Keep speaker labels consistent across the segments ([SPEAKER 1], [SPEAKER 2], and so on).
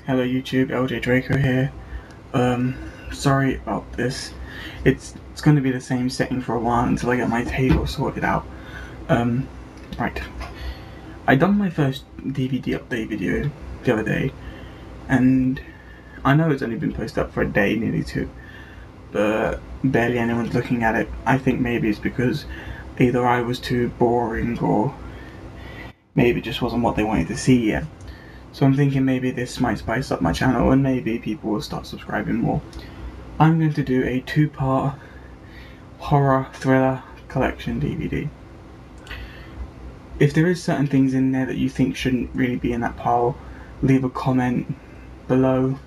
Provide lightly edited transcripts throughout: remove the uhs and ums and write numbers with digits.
[SPEAKER 1] Hello YouTube, LJ Draco here. Sorry about this. It's going to be the same setting for a while until I get my table sorted out. Right. I done my first DVD update video the other day, and I know it's only been posted up for a day, nearly two, but barely anyone's looking at it. I think maybe it's because either I was too boring or maybe it just wasn't what they wanted to see yet. So I'm thinking maybe this might spice up my channel and maybe people will start subscribing more. I'm going to do a two-part horror thriller collection DVD. If there is certain things in there that you think shouldn't really be in that pile, leave a comment below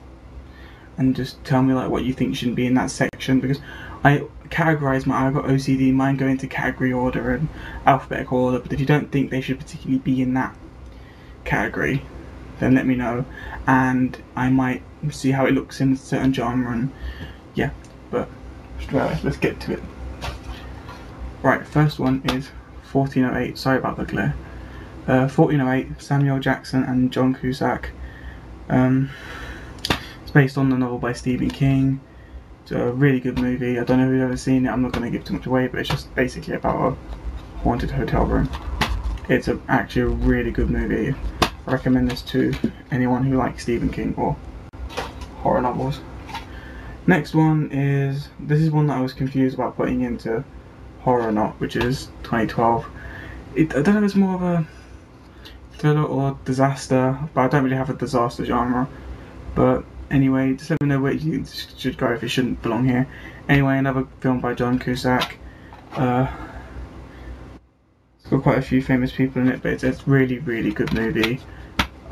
[SPEAKER 1] and just tell me like what you think shouldn't be in that section, because I categorize I've got OCD, mine go into category order and alphabetical order, but if you don't think they should particularly be in that category, then let me know and I might see how it looks in a certain genre, and yeah, but let's get to it. Right, first one is 1408, sorry about the glare. 1408, Samuel Jackson and John Cusack. It's based on the novel by Stephen King. It's a really good movie. I don't know who's ever seen it, I'm not going to give too much away, but it's just basically about a haunted hotel room. It's actually a really good movie. I recommend this to anyone who likes Stephen King or horror novels. Next one is, this is one that I was confused about putting into horror or not, which is 2012. I don't know if it's more of a thriller or disaster, but I don't really have a disaster genre. But anyway, just let me know where you should go if it shouldn't belong here. Anyway, another film by John Cusack. It's got quite a few famous people in it, but it's a really, really good movie.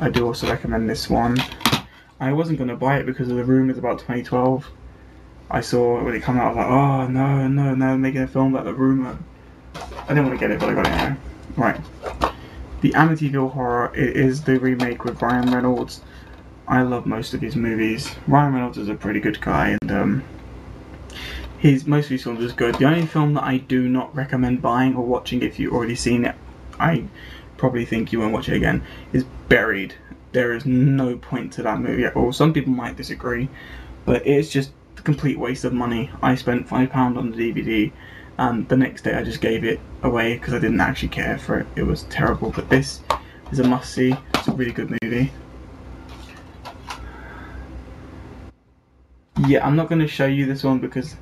[SPEAKER 1] I do also recommend this one. I wasn't going to buy it because of the rumours about 2012. I saw it when it came out, I was like, oh no, they're making a film about the rumour. I didn't want to get it, but I got it anyway. Right. The Amityville Horror, it is the remake with Ryan Reynolds. I love most of his movies. Ryan Reynolds is a pretty good guy, and most of his films is good. The only film that I do not recommend buying or watching if you've already seen it, I probably think you won't watch it again, is Buried. There is no point to that movie at all. Some people might disagree, but it's just a complete waste of money. I spent £5 on the DVD, and the next day I just gave it away because I didn't actually care for it. It was terrible, but this is a must-see. It's a really good movie. Yeah, I'm not going to show you this one because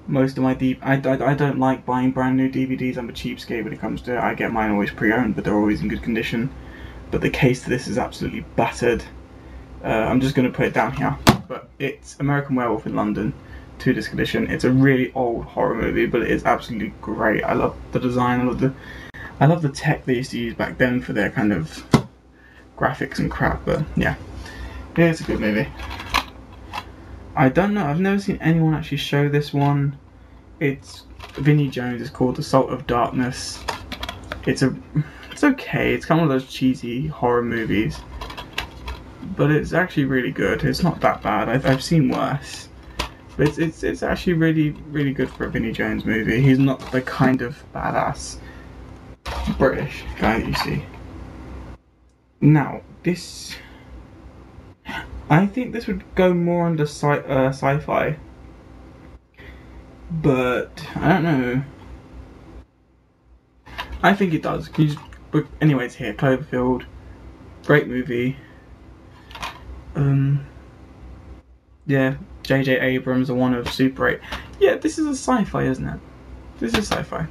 [SPEAKER 1] most of my I don't like buying brand new DVDs. I'm a cheapskate when it comes to it. I get mine always pre-owned, but they're always in good condition. But the case to this is absolutely battered. I'm just going to put it down here. But it's American Werewolf in London, 2-disc edition. It's a really old horror movie, but it is absolutely great. I love the design. I love the tech they used to use back then for their kind of graphics and crap. But yeah, it's a good movie. I don't know, I've never seen anyone actually show this one. It's Vinnie Jones, it's called The Salt of Darkness. It's okay, it's kind of one of those cheesy horror movies, but it's actually really good. It's not that bad, I've seen worse. But it's actually really, really good for a Vinnie Jones movie. He's not the kind of badass British guy that you see. Now, this, I think this would go more under sci-fi, but I don't know. I think it does. But anyway, it's here. Cloverfield, great movie. Yeah, J.J. Abrams, the one of Super 8. Yeah, this is a sci-fi, isn't it? This is sci-fi.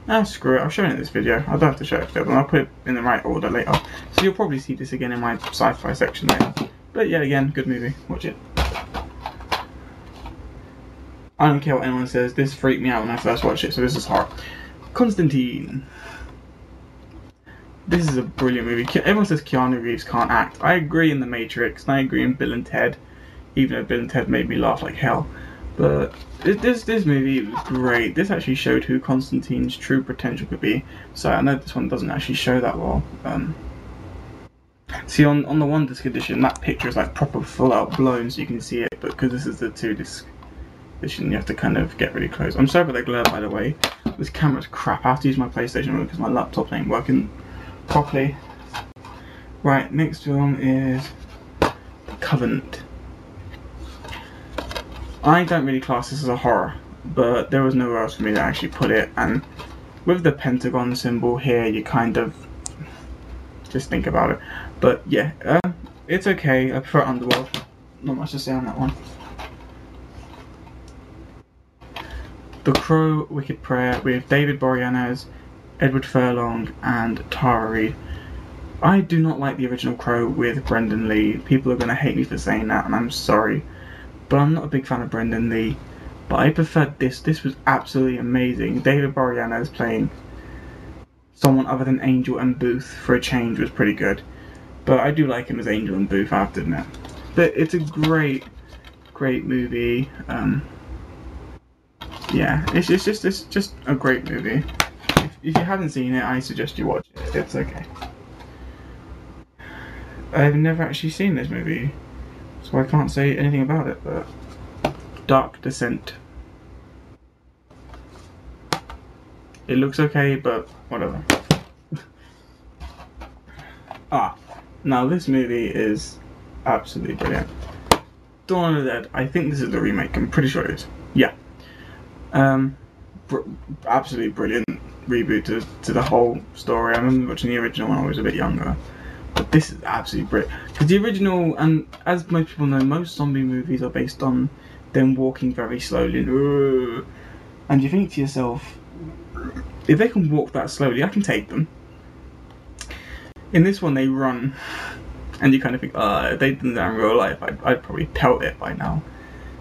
[SPEAKER 1] Ah, screw it. I've shown it in this video. I don't have to show it, but I'll put it in the right order later. So you'll probably see this again in my sci-fi section later. But yeah, again, good movie. Watch it. I don't care what anyone says. This freaked me out when I first watched it, so this is horror. Constantine. This is a brilliant movie. Everyone says Keanu Reeves can't act. I agree in The Matrix, and I agree in Bill and Ted, even though Bill and Ted made me laugh like hell. But this movie was great. This actually showed who Constantine's true potential could be. So I know this one doesn't actually show that well. See, on the 1-disc edition, that picture is like proper full out blown, so you can see it. But because this is the 2-disc edition, you have to kind of get really close. I'm sorry about the glare, by the way. This camera's crap. I have to use my PlayStation because my laptop ain't working properly. Right, next film is Covenant. I don't really class this as a horror, but there was nowhere else for me to actually put it, and with the pentagon symbol here, you kind of just think about it. But yeah, it's okay. I prefer Underworld. Not much to say on that one. The Crow, Wicked Prayer with David Boreanaz, Edward Furlong, and Tara Reid. I do not like the original Crow with Brendan Lee. People are going to hate me for saying that, and I'm sorry. But I'm not a big fan of Brendan Lee. But I preferred this. This was absolutely amazing. David Boreanaz playing someone other than Angel and Booth for a change was pretty good. But I do like him as Angel and Booth, I have to admit. But it's a great movie. Yeah, it's just a great movie. If you haven't seen it, I suggest you watch it. It's okay. I've never actually seen this movie, so I can't say anything about it, but Dark Descent. It looks okay, but whatever. Now this movie is absolutely brilliant. Dawn of the Dead, I think this is the remake, I'm pretty sure it is. Yeah. Absolutely brilliant reboot to the whole story. I remember watching the original when I was a bit younger. But this is absolutely brilliant. Because the original, and as most people know, most zombie movies are based on them walking very slowly. And you think to yourself, if they can walk that slowly, I can take them. In this one, they run. And you kind of think, if they did that in real life, I'd probably pelt it by now.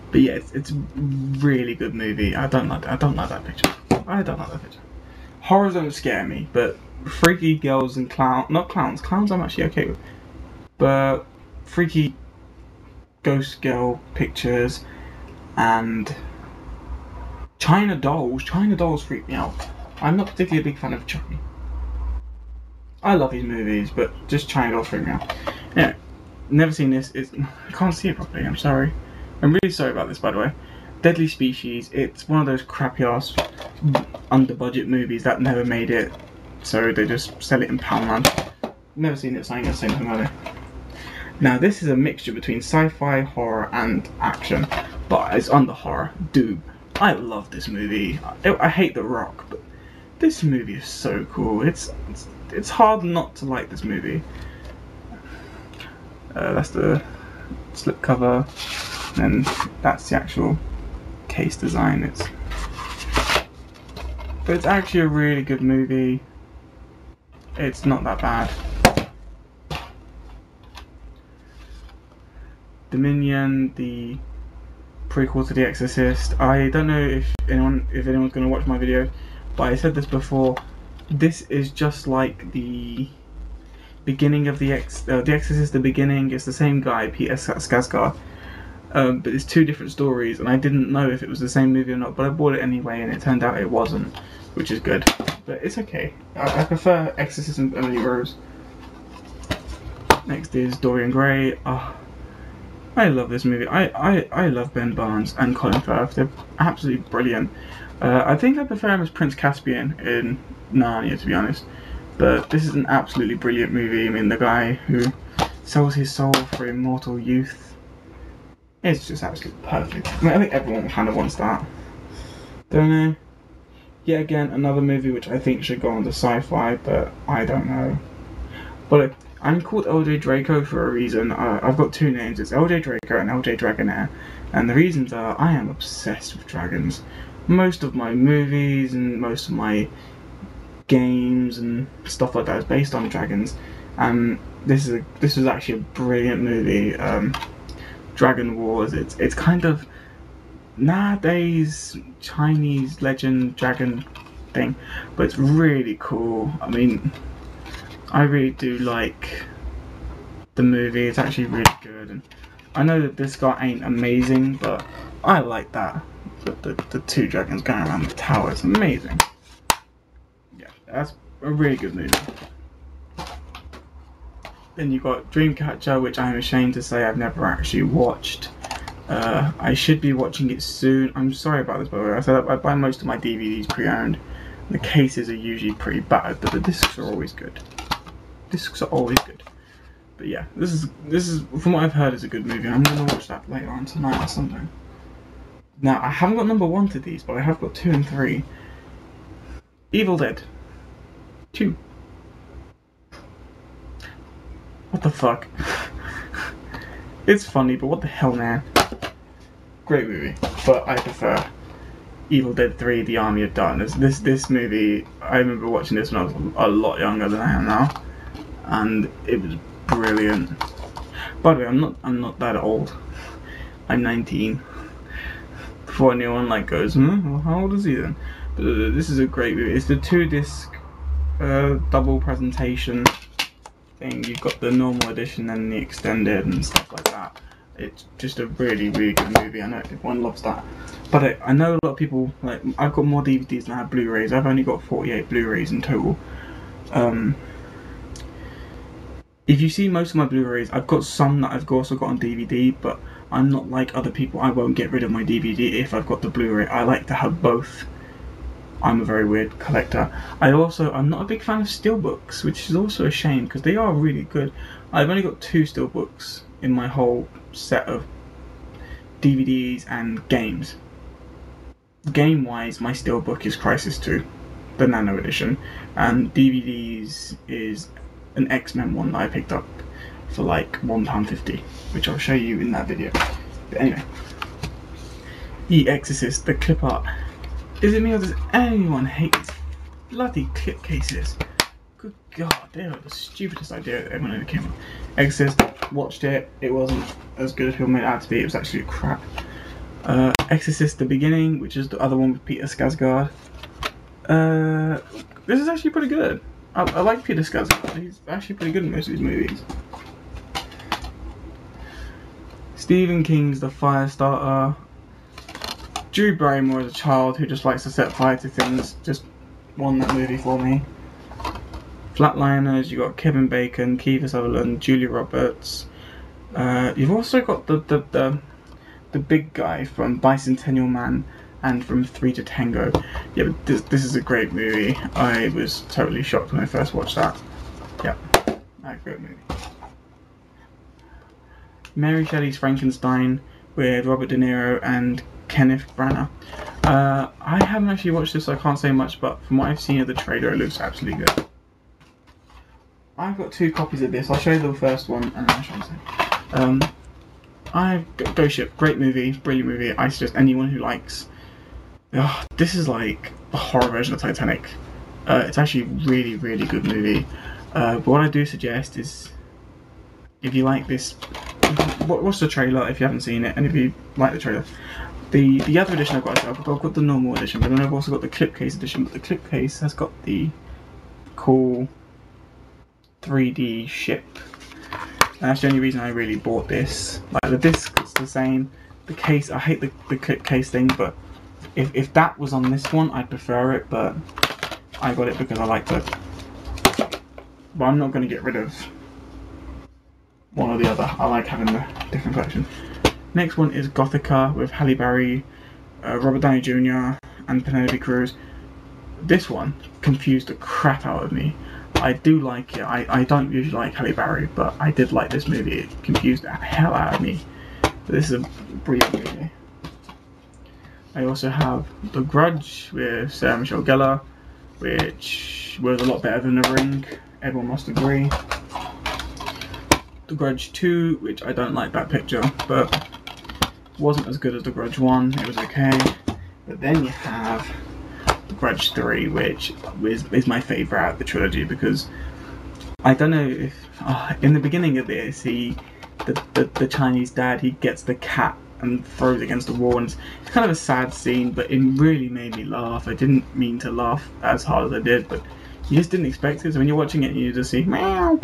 [SPEAKER 1] But yeah, it's a really good movie. I don't like that picture. I don't like that picture. Horrors don't scare me, but freaky girls and not clowns. Clowns I'm actually okay with. But freaky ghost girl pictures and China dolls. China dolls freak me out. I'm not particularly a big fan of Chucky. I love these movies, but just China dolls freak me out. Yeah, never seen this. I can't see it properly. I'm sorry. I'm really sorry about this, by the way. Deadly Species. It's one of those crappy ass under budget movies that never made it, so they just sell it in Poundland. Never seen it, so I ain't gonna say anything about it. Now this is a mixture between sci-fi, horror, and action, but it's under horror. Doob. I love this movie. I hate The Rock, but this movie is so cool. It's hard not to like this movie. That's the slipcover, and that's the actual case design. But it's actually a really good movie. It's not that bad. Dominion, the prequel to The Exorcist. I don't know if anyone's going to watch my video, but I said this before. This is just like the beginning of The Exorcist. The beginning. It's the same guy, Peter Skarsgård, but it's two different stories, and I didn't know if it was the same movie or not. But I bought it anyway, and it turned out it wasn't, which is good. But it's okay. I prefer Exorcist and Emily Rose. Next is Dorian Gray. I love this movie. I love Ben Barnes and Colin Firth. They're absolutely brilliant. I think I prefer him as Prince Caspian in Narnia, to be honest. But this is an absolutely brilliant movie. I mean, the guy who sells his soul for immortal youth. It's just absolutely perfect. I mean, I think everyone kind of wants that. Don't know. Yet again, another movie which I think should go on to sci-fi, but I don't know. But I'm called LJ Draco for a reason. I've got two names. It's LJ Draco and LJ Dragonair. And the reasons are, I am obsessed with dragons. Most of my movies and most of my games and stuff like that is based on dragons. And this is actually a brilliant movie. Dragon Wars. It's kind of nowadays Chinese legend dragon thing, but it's really cool. I mean, I really do like the movie. It's actually really good, and I know that this guy ain't amazing, but I like that. The two dragons going around the tower, it's amazing. Yeah, that's a really good movie. Then you've got Dreamcatcher, which I'm ashamed to say I've never actually watched. I should be watching it soon. I'm sorry about this, by the way. I said I buy most of my DVDs pre-owned. The cases are usually pretty bad, but the discs are always good. Discs are always good. But yeah, this is from what I've heard is a good movie. I'm gonna watch that later on tonight or something. Now I haven't got number 1 to these, but I have got 2 and 3. Evil Dead 2. What the fuck? It's funny, but what the hell, man? Great movie, but I prefer Evil Dead 3: The Army of Darkness. This movie, I remember watching this when I was a lot younger than I am now, and it was brilliant. By the way, I'm not that old. I'm 19. Before anyone like goes, well, how old is he then? But this is a great movie. It's the 2-disc double presentation thing. You've got the normal edition and the extended and stuff like that. It's just a really, really good movie. I know everyone loves that. But I know a lot of people, like, I've got more DVDs than I have Blu-rays. I've only got 48 Blu-rays in total. If you see most of my Blu-rays, I've got some that I've also got on DVD, but I'm not like other people. I won't get rid of my DVD if I've got the Blu-ray. I like to have both. I'm a very weird collector. I'm not a big fan of steelbooks, which is also a shame because they are really good. I've only got 2 steelbooks in my whole set of DVDs and games. Game-wise, my steelbook is Crysis 2, the Nano Edition, and DVDs is an X-Men one that I picked up for like £1.50, which I'll show you in that video. But anyway, The Exorcist, the clip art. Is it me or does anyone hate these bloody clip cases? Good God, they are the stupidest idea that ever came up. Exorcist, watched it. It wasn't as good as people made it out to be. It was actually crap. Exorcist: The Beginning, which is the other one with Peter Skarsgård. This is actually pretty good. I like Peter Skarsgård. He's actually pretty good in most of these movies. Stephen King's The Firestarter. Drew Barrymore as a child who just likes to set fire to things just won that movie for me. Flatliners, you got Kevin Bacon, Kiefer Sutherland, Julia Roberts. You've also got the big guy from Bicentennial Man and from 3 to Tango. Yeah, but this is a great movie. I was totally shocked when I first watched that. Yeah, a great movie. Mary Shelley's Frankenstein with Robert De Niro and Kenneth Branagh. I haven't actually watched this, so I can't say much, but from what I've seen of the trailer, it looks absolutely good. I've got 2 copies of this. I'll show you the first one and then I'll show you the second. Ghost Ship, great movie, brilliant movie. I suggest anyone who likes. This is like a horror version of Titanic. It's actually a really, really good movie. But what I do suggest is, if you like this, watch the trailer if you haven't seen it, and if you like the trailer. The other edition I've got the normal edition, but then I've also got the clip case edition. But the clip case has got the cool 3D ship. And that's the only reason I really bought this. Like, the disc is the same. The case, I hate the clip case thing, but if that was on this one, I'd prefer it, but I got it because I like the. But I'm not going to get rid of one or the other. I like having the different collection. Next one is Gothika with Halle Berry, Robert Downey Jr. and Penelope Cruz. This one confused the crap out of me. I do like it. I don't usually like Halle Berry, but I did like this movie. It confused the hell out of me. But this is a brilliant movie. I also have The Grudge with Sarah Michelle Gellar, which was a lot better than The Ring. Everyone must agree. The Grudge 2, which I don't like that picture, but wasn't as good as The Grudge 1. It was okay. But then you have The Grudge 3, which is my favourite out of the trilogy, because I don't know if in the beginning of this, the Chinese dad, he gets the cat and throws it against the wall, and it's kind of a sad scene, but it really made me laugh. I didn't mean to laugh as hard as I did, but you just didn't expect it. So when you're watching it, you just see meow.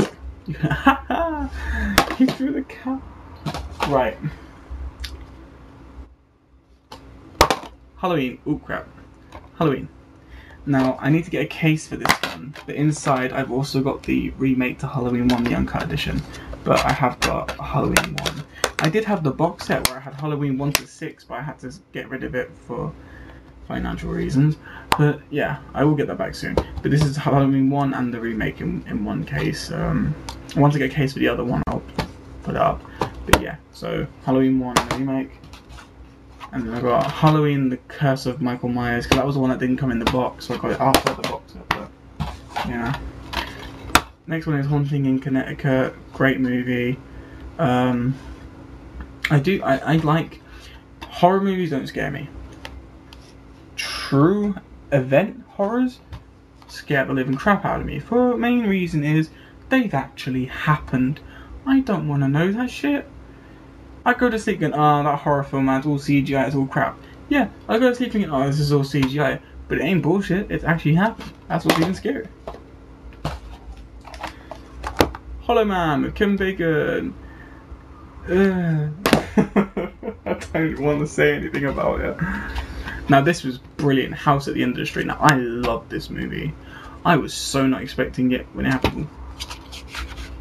[SPEAKER 1] He threw the cat. Right. Halloween. Oh crap. Halloween. Now, I need to get a case for this one, but inside I've also got the remake to Halloween 1, the Uncut Edition, but I have got Halloween 1. I did have the box set where I had Halloween 1 to 6, but I had to get rid of it for financial reasons. But yeah, I will get that back soon. But this is Halloween 1 and the remake in one case. Once I get a case for the other one, I'll put it up. But yeah, so Halloween 1 remake. And then I got Halloween: The Curse of Michael Myers, because that was the one that didn't come in the box, so I got it after the box set. But yeah. Next one is Haunting in Connecticut. Great movie. I like horror movies. Don't scare me. True event horrors scare the living crap out of me. For the main reason is they've actually happened. I don't want to know that shit. I go to sleep going, that horror film, man, it's all CGI, it's all crap. Yeah, I go to sleep thinking, this is all CGI. But it ain't bullshit, it's actually happened. That's what's even scary. Hollow Man with Kim Bacon. I don't want to say anything about it. Now, this was brilliant. House at the End of the Street. Now, I love this movie. I was so not expecting it when it happened.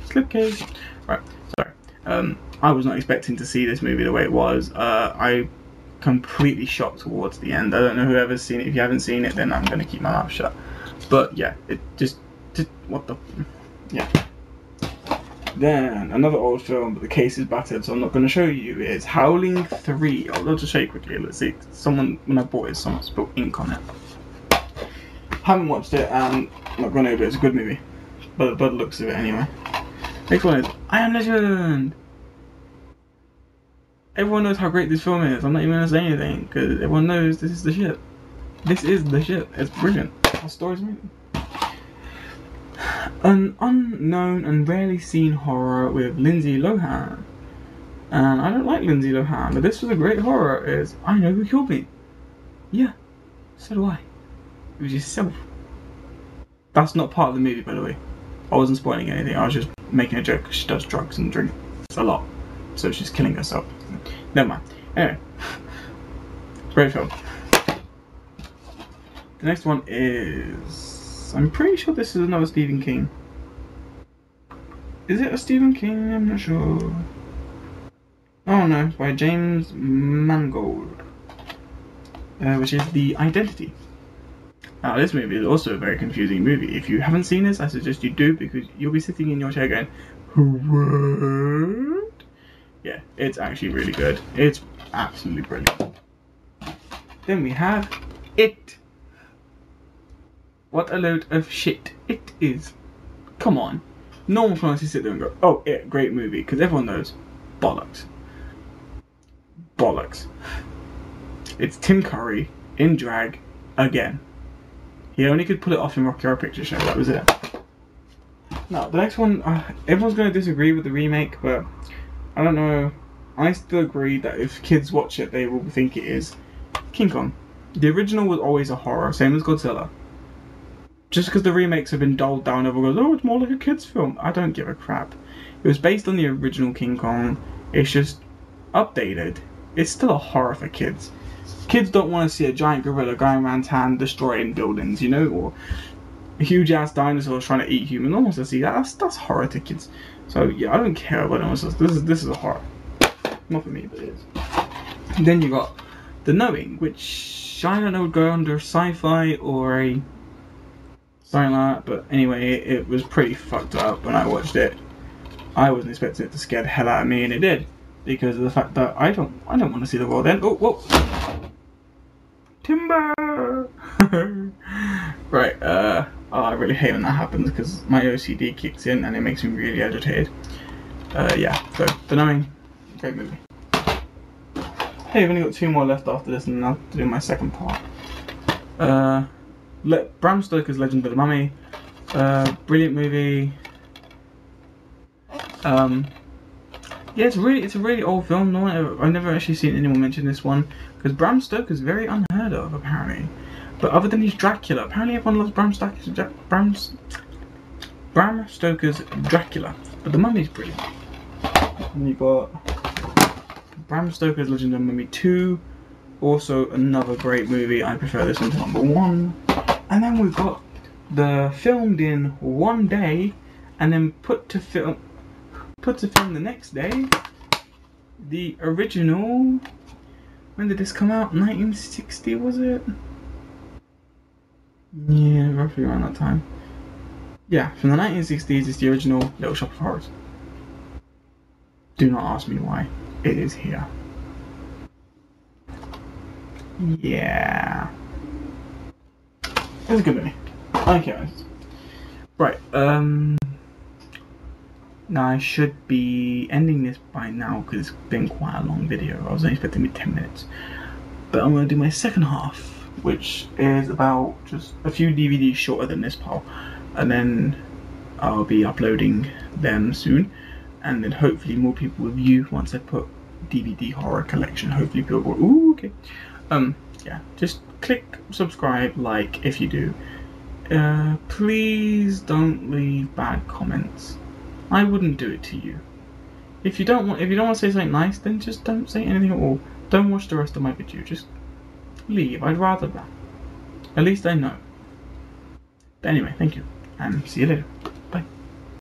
[SPEAKER 1] Slipcase. Right, sorry. I was not expecting to see this movie the way it was. I completely shocked towards the end. I don't know whoever's seen it. If you haven't seen it, then I'm going to keep my mouth shut. But yeah, it just what the... Yeah. Then, another old film, but the case is battered, so I'm not going to show you, is Howling 3. I'll just show you quickly. Let's see. When I bought it, someone spilled ink on it. Haven't watched it, and I'm not going to, but it's a good movie. But the looks of it anyway. Next one is I Am Legend. Everyone knows how great this film is. I'm not even going to say anything, because everyone knows this is the shit. This is the shit. It's brilliant. The story's amazing. An unknown and rarely seen horror with Lindsay Lohan. And I don't like Lindsay Lohan, but this was a great horror. Is I Know Who Killed Me. Yeah, so do I. It was yourself. That's not part of the movie, by the way. I wasn't spoiling anything. I was just making a joke because she does drugs and drinks a lot. So she's killing herself. Never mind. Anyway. Great film. The next one is... I'm pretty sure this is another Stephen King. Is it a Stephen King? I'm not sure. Oh no, it's by James Mangold. Which is The Identity. Now this movie is also a very confusing movie. If you haven't seen this, I suggest you do, because you'll be sitting in your chair going, what? Yeah, it's actually really good. It's absolutely brilliant. Then we have It. What a load of shit it is. Come on. No one's going to sit there and go, oh, It, great movie, because everyone knows. Bollocks. Bollocks. It's Tim Curry in drag again. He only could pull it off in Rocky Horror Picture Show, that was it. Now, the next one, everyone's going to disagree with the remake, but I don't know. I still agree that if kids watch it, they will think it is King Kong. The original was always a horror, same as Godzilla. Just because the remakes have been dulled down, everyone goes, oh, it's more like a kid's film. I don't give a crap. It was based on the original King Kong. It's just updated. It's still a horror for kids. Kids don't want to see a giant gorilla going around town destroying buildings, you know, or a huge ass dinosaur trying to eat humans. No one wants to see that. That's horror to kids. So yeah, I don't care what anyone says. This is a horror. Not for me, but it is. And then you got The Knowing, which I don't know would go under sci-fi or a something like that. But anyway, it was pretty fucked up when I watched it. I wasn't expecting it to scare the hell out of me, and it did, because of the fact that I don't want to see the world end. Oh, whoa. Timber! Right, I really hate when that happens because my OCD kicks in and it makes me really agitated. Yeah, so The Knowing, great movie. Hey, I've only got 2 more left after this and then I'll do my second part. Bram Stoker's Legend of the Mummy, brilliant movie. Yeah, it's a really old film. I've never actually seen anyone mention this one, because Bram Stoker's very unheard of apparently. But other than his Dracula, apparently everyone loves Bram Stoker's Dracula. But The Mummy's brilliant. And you got Bram Stoker's Legend of the Mummy 2, also another great movie. I prefer this one to number 1. And then we've got the filmed in one day and then put to film the next day. The original, when did this come out? 1960, was it? Yeah, roughly around that time. Yeah, from the 1960s, it's the original Little Shop of Horrors. Do not ask me why. It is here. Yeah. It's a good movie. Okay. Right, now I should be ending this by now because it's been quite a long video. I was only expecting to be 10 minutes. But I'm going to do my second half, which is about just a few DVDs shorter than this part. And then I'll be uploading them soon. And then hopefully more people will view once I put DVD horror collection. Hopefully people will, ooh, okay. Yeah, just click subscribe, like if you do. Please don't leave bad comments. I wouldn't do it to you. If you don't want to say something nice, then just don't say anything at all. Don't watch the rest of my video. Just leave. I'd rather that. At least I know. But anyway, thank you, and see you later.